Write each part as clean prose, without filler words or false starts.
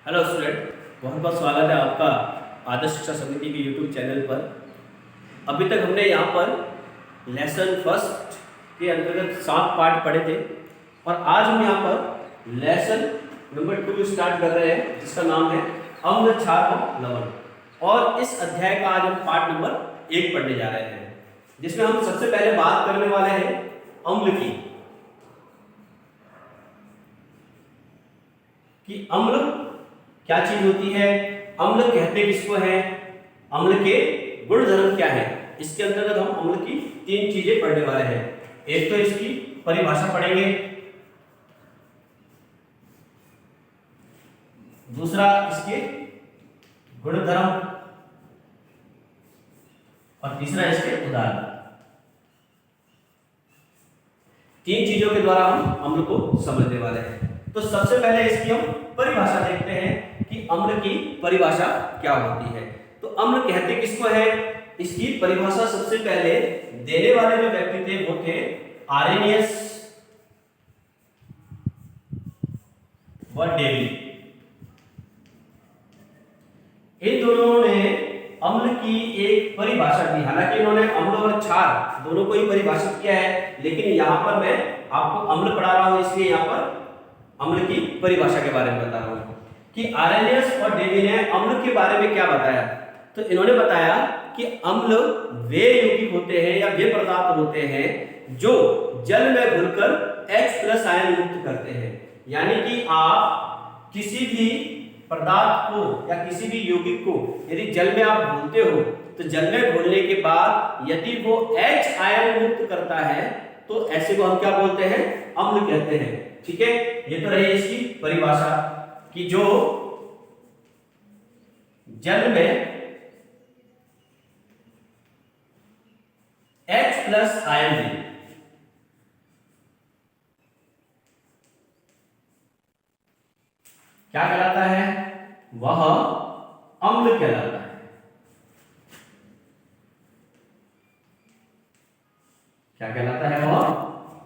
Hello student, बहुत बहुत स्वागत है आपका आदर्श शिक्षा समिति के यूट्यूब चैनल पर। अभी तक हमने यहाँ पर लेसन फर्स्ट के अंतर्गत 7 पार्ट पढ़े थे और आज हम यहाँ पर लेसन नंबर 2 स्टार्ट कर रहे हैं, जिसका नाम है अम्ल, क्षार और लवण। और इस अध्याय का आज हम पार्ट नंबर 1 पढ़ने जा रहे हैं, जिसमें हम सबसे पहले बात करने वाले हैं अम्ल की, कि अम्ल क्या चीज होती है, अम्ल कहते किसको है, अम्ल के गुणधर्म क्या है। इसके अंतर्गत हम अम्ल की 3 चीजें पढ़ने वाले हैं। एक तो इसकी परिभाषा पढ़ेंगे, दूसरा इसके गुणधर्म और तीसरा इसके उदाहरण। 3 चीजों के द्वारा हम अम्ल को समझने वाले हैं। तो सबसे पहले इसकी हम परिभाषा देखते हैं कि अम्ल की परिभाषा क्या होती है। तो अम्ल कहते किसको है, इसकी परिभाषा सबसे पहले देने वाले जो व्यक्ति थे वो थे आरेनियस व डेवी। इन दोनों ने अम्ल की एक परिभाषा दी। हालांकि इन्होंने अम्ल और क्षार दोनों को ही परिभाषित किया है, लेकिन यहां पर मैं आपको अम्ल पढ़ा रहा हूं, इसलिए यहां पर अम्ल की परिभाषा के बारे में बता रहा हूं कि आरेनियस और डेवी ने अम्ल के बारे में क्या बताया। तो इन्होंने बताया कि अम्ल वे यौगिक होते हैं या वे पदार्थ होते हैं जो जल में घुलकर H+ आयन मुक्त करते हैं। यानी कि आप किसी भी पदार्थ को या किसी भी यौगिक को यदि जल में आप घोलते हो, तो जल में घोलने के बाद यदि वो H आयन मुक्त करता है तो ऐसे को हम क्या बोलते हैं, अम्ल कहते हैं। ठीक है, ये तो रही इसकी परिभाषा कि जो जल में H+ आयन है क्या कहलाता है, वह अम्ल कहलाता है। क्या कहलाता है, वह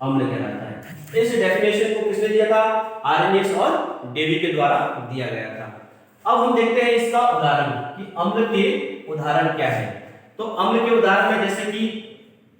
अम्ल कहलाता है। इस डेफिनेशन को किसने दिया था, आरेनियस और डेवी के द्वारा दिया गया था। अब हम देखते हैं इसका उदाहरण कि अम्ल के उदाहरण क्या है। तो अम्ल के उदाहरण में जैसे कि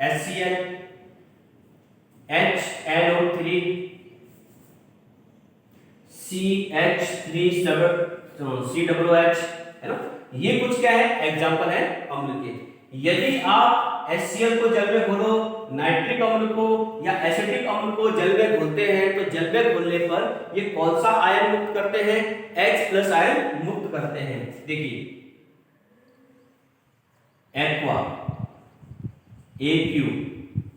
HCl, HNO3, CH3COOH, है ना, ये कुछ क्या है, एग्जांपल है अम्ल के। यदि आप HCl को जल में घोलो, नाइट्रिक अम्ल को या एसिटिक अम्ल को जल में घोलते हैं, तो जल में घोलने पर ये कौन सा आयन मुक्त करते हैं, H+ आयन मुक्त करते हैं। देखिए एक्वा AQ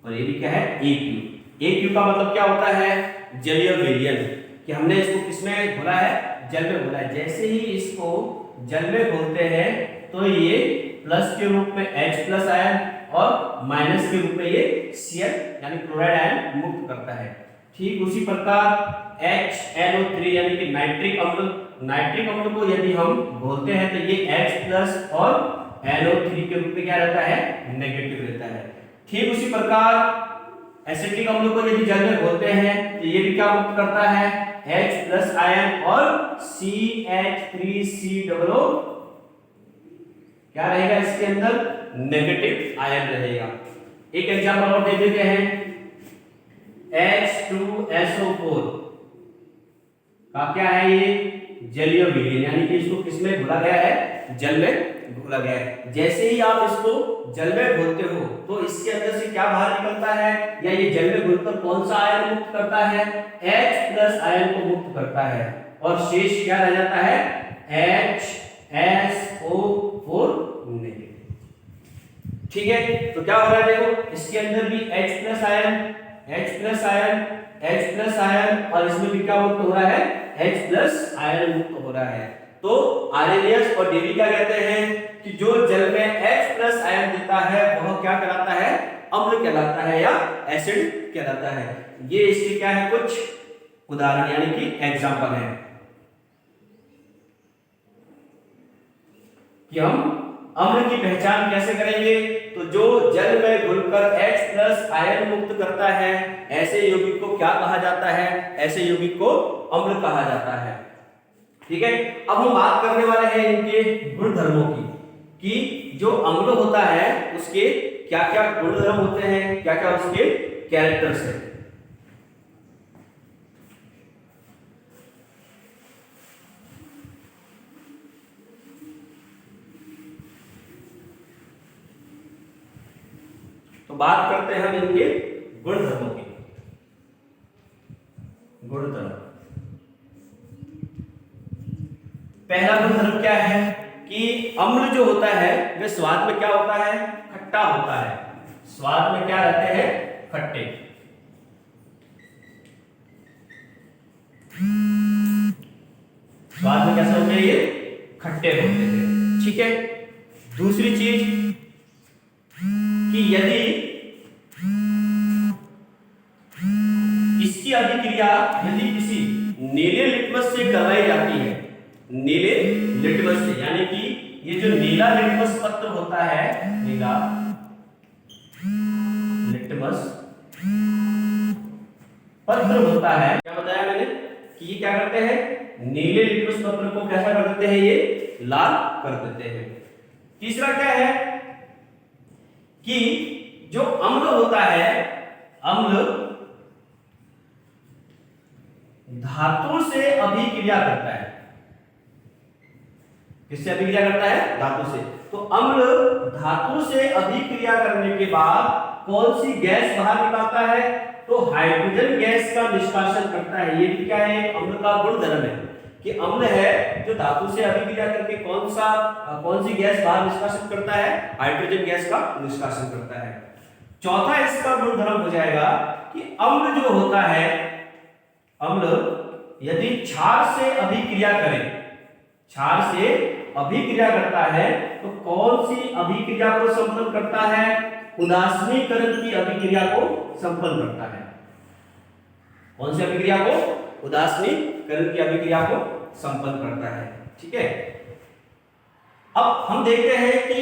और ये भी क्या है, AQ का मतलब क्या होता है, जलीय विलयन, कि हमने इसको किसमें घोला है, जल में घोला है। जैसे ही इसको जल में घोलते हैं तो ये प्लस के रूप में H+ आयन और माइनस के रूप में ये Cl यानी क्लोराइड आयन मुक्त करता है। ठीक उसी प्रकार HNO3 यानी कि नाइट्रिक अम्ल को यदि हम घोलते हैं तो ये H+ और NO3 के रूप में क्या रहता है, नेगेटिव रहता है। ठीक उसी प्रकार एसिटिक अम्ल को यदि जल में घोलते हैं तो ये भी क्या मुक्त करता है, H+ आयन और CH3COO क्या रहेगा, इसके अंदर नेगेटिव आयन रहेगा। एक एग्जांपल और दे देते हैं, H2SO4 का क्या है, ये जलीय विलयन, यानी कि इसको किसमें घोला गया है, जल में घोला गया है। जैसे ही आप इसको जल में घोलते हो तो इसके अंदर से क्या बाहर निकलता है, या ये जल में घुलकर कौन सा आयन मुक्त करता है, H+ आयन को मुक्त करता है, और शेष क्या रह जाता है, HSO4 नेगेटिव। ठीक है, तो क्या हो रहा है, देखो इसके अंदर भी H+ आयन और इसमें भी क्या मुक्त हो रहा है, H+ आयन मुक्त हो रहा है। तो आरेनियस और डेवी क्या कहते हैं कि जो जल में H+ आयन देता है वह क्या कहलाता है, अम्ल कहलाता है या एसिड कहलाता है। ये इसके क्या है, कुछ उदाहरण यानी कि एग्जांपल है कि हम अम्ल की पहचान कैसे करेंगे। तो जो जल में घुलकर H+ आयन मुक्त करता है, ऐसे यौगिक को क्या कहा जाता है, ऐसे यौगिक को अम्ल कहा जाता है। ठीक है, अब हम बात करने वाले हैं इनके गुणधर्मों की, कि जो अम्ल होता है उसके क्या क्या गुणधर्म होते हैं, क्या क्या उसके कैरेक्टर्स हैं। तो बात करते हैं हम इनके गुणधर्मों की। गुणधर्म, पहला गुणधर्म क्या है कि अम्ल जो होता है वह स्वाद में क्या होता है, खट्टा होता है। स्वाद में क्या रहते हैं, खट्टे। स्वाद में कैसे होते हैं, ये खट्टे होते हैं। ठीक है, दूसरी चीज कि यदि इसकी अभिक्रिया यदि किसी नीले लिटमस से करवाई जाती है, नीले लिटमस से, यानी कि ये जो नीला लिटमस पत्र होता है, नीला लिटमस पत्र होता है, क्या बताया मैंने कि ये क्या करते हैं, नीले लिटमस पत्र को कैसा कर देते हैं, ये लाल कर देते हैं। तीसरा क्या है कि जो अम्ल होता है, अम्ल धातु से अभिक्रिया करता है। किससे अभिक्रिया करता है, धातु से। तो अम्ल धातु से अभिक्रिया करने के बाद कौन सी गैस बाहर निकालता है, तो हाइड्रोजन गैस का निष्कासन करता है। ये भी क्या है, अम्ल का गुणधर्म है कि अम्ल है जो धातु से अभिक्रिया करके कौन सी गैस बाहर निष्कासन करता है, हाइड्रोजन गैस का निष्कासन करता है। चौथा इसका गुणधर्म हो जाएगा कि अम्ल जो होता है, अम्ल यदि क्षार से अभिक्रिया करे, क्षार से अभिक्रिया करता है, तो कौन सी अभिक्रिया को संपन्न करता है, उदासीनीकरण की अभिक्रिया को संपन्न करता है। कौन सी अभिक्रिया को, उदासीनीकरण की अभिक्रिया को संपन्न करता है। ठीक है, अब हम देखते हैं कि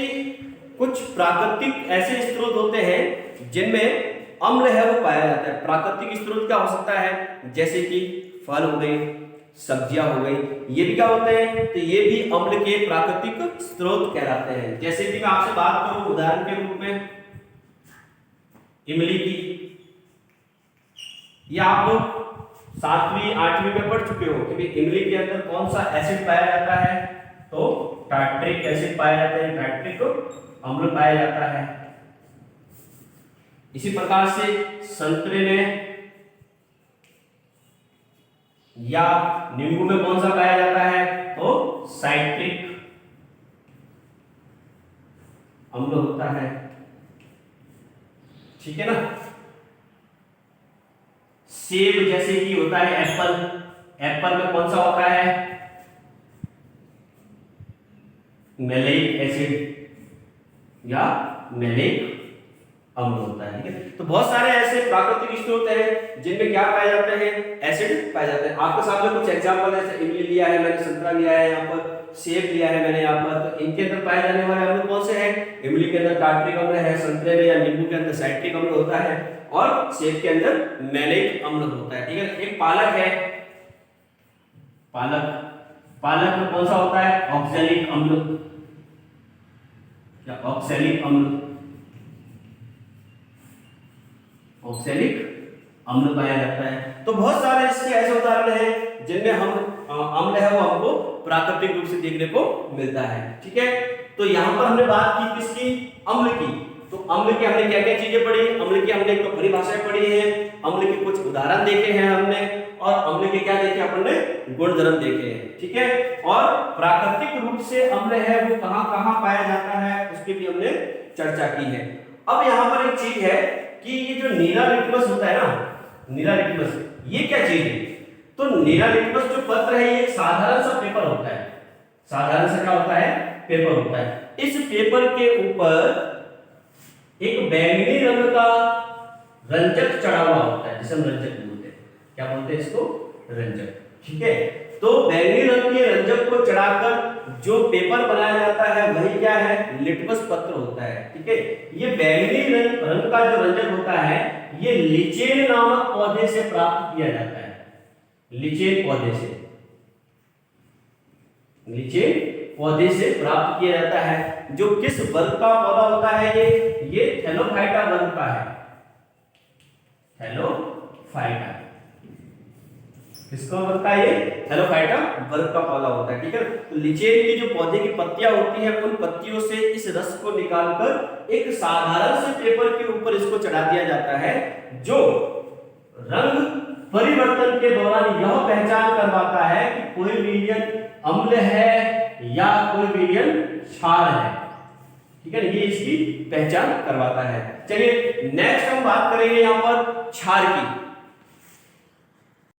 कुछ प्राकृतिक ऐसे स्रोत होते हैं जिनमें अम्ल है वो पाया जाता है। प्राकृतिक स्रोत क्या हो सकता है, जैसे कि फल हो गए, सब्जियां हो गई, ये भी क्या होते हैं, तो ये भी अम्ल के प्राकृतिक स्रोत कहलाते हैं। जैसे कि मैं आपसे बात करूं उदाहरण के रूप में इमली की, या आप लोग 7वीं 8वीं में पढ़ चुके हो कि इमली के अंदर कौन सा एसिड पाया जाता है, तो टार्ट्रिक एसिड पाया जाता है, टार्ट्रिक अम्ल पाया जाता है। इसी प्रकार से संतरे में या नींबू में कौन सा पाया जाता है, तो साइट्रिक अम्ल होता है। ठीक है ना, सेब जैसे कि होता है एप्पल, एप्पल में कौन सा होता है, मैलिक एसिड या मैलिक अम्ल होता है। ठीक है, तो बहुत सारे ऐसे प्राकृतिक स्रोत हैं जिनमें क्या पाए जाते हैं, एसिड पाए जाते हैं। आपके सामने कुछ एग्जांपल है, जैसे इमली लिया है मैंने, संतरा लिया है यहाँ पर, सेब लिया है मैंने यहाँ पर, तो इनके अंदर पाए जाने वाले अम्ल कौन से हैं, इमली के अंदर टार्ट्रिक अम्ल है, संतरे में या नींबू के अंदर साइट्रिक अम्ल होता है, और सेब के अंदर मैलिक अम्ल होता है। ठीक है, एक पालक है, पालक में कौन सा होता है, ऑक्सैलिक अम्ल या ऑक्सैलिक अम्ल, ऑक्सैलिक अम्ल पाया जाता है। तो बहुत सारे इसके ऐसे उदाहरण हैं जिनमें हम अम्ल है वो हमको प्राकृतिक रूप से देखने को मिलता है। ठीक है, तो यहाँ पर हमने बात की किसकी, अम्ल की। तो अम्ल की हमने क्या क्या चीजें पढ़ी, अम्ल की हमने तो परिभाषाएं पढ़ी है, अम्ल के कुछ उदाहरण देखे हैं हमने, और अम्ल के क्या देखे अपन ने, गुणधर्म देखे हैं। ठीक है, और प्राकृतिक रूप से अम्ल है वो कहाँ कहाँ पाया जाता है उसकी भी हमने चर्चा की है। अब यहाँ पर एक चीज है कि ये जो नीला लिटमस होता है ना, नीला लिटमस, ये क्या चीज है, तो नीला लिटमस जो पत्र है ये एक साधारण सा पेपर होता है। साधारण सा क्या होता है, पेपर होता है। इस पेपर के ऊपर एक बैंगनी रंग का रंजक चढ़ा हुआ होता है, जिसे हम रंजक बोलते हैं। क्या बोलते हैं इसको, रंजक। ठीक है, तो बैंगनी रंग के रंजक को चढ़ाकर जो पेपर बनाया जाता है वही क्या है, लिटमस पत्र होता है। ठीक है, ये बैंगनी रंग का जो रंजक होता है ये लिचेन नामक पौधे से प्राप्त किया जाता है, लिचेन पौधे से। ग्लिचेन पौधे से प्राप्त किया जाता है। जो किस वर्ग का पौधा होता है ये थैलोफाइटा वर्ग का है। थैलोफाइटा किसका वर्ग का है? ये थैलोफाइटा वर्ग का पौधा होता है। ठीक है, तो लिचेन की जो पौधे की पत्तियां होती हैं उन पत्तियों से इस रस को निकालकर एक साधारण से पेपर के ऊपर इसको चढ़ा दिया जाता है, जो रंग परिवर्तन के दौरान यह पहचान करवाता है कि कोई विलयन अम्ल है या कोई विलयन क्षार है। ठीक है, ये इसकी पहचान करवाता है। चलिए नेक्स्ट हम बात करेंगे यहां पर क्षार की।